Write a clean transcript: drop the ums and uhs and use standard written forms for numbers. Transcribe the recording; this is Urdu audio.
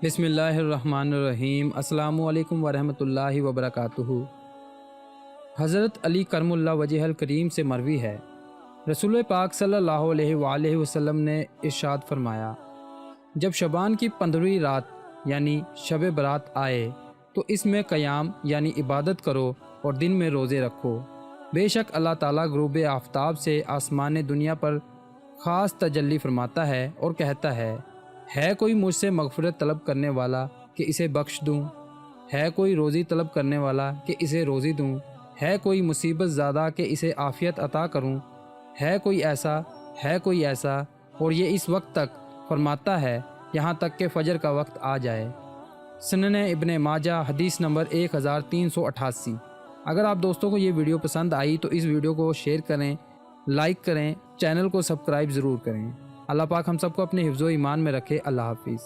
بسم اللہ الرحمن الرحیم۔ السلام علیکم ورحمۃ اللہ وبرکاتہ۔ حضرت علی کرم اللہ وجہ الکریم سے مروی ہے، رسول پاک صلی اللہ علیہ وآلہ وسلم نے ارشاد فرمایا، جب شعبان کی 15ویں رات یعنی شب برات آئے تو اس میں قیام یعنی عبادت کرو اور دن میں روزے رکھو۔ بے شک اللہ تعالیٰ غروب آفتاب سے آسمان دنیا پر خاص تجلی فرماتا ہے اور کہتا ہے کوئی مجھ سے مغفرت طلب کرنے والا کہ اسے بخش دوں؟ ہے کوئی روزی طلب کرنے والا کہ اسے روزی دوں؟ ہے کوئی مصیبت زادہ کہ اسے عافیت عطا کروں؟ ہے کوئی ایسا اور یہ اس وقت تک فرماتا ہے یہاں تک کہ فجر کا وقت آ جائے۔ سنن ابن ماجہ حدیث نمبر 1388۔ اگر آپ دوستوں کو یہ ویڈیو پسند آئی تو اس ویڈیو کو شیئر کریں، لائک کریں، چینل کو سبسکرائب ضرور کریں۔ اللہ پاک ہم سب کو اپنے حفظ و ایمان میں رکھے۔ اللہ حافظ۔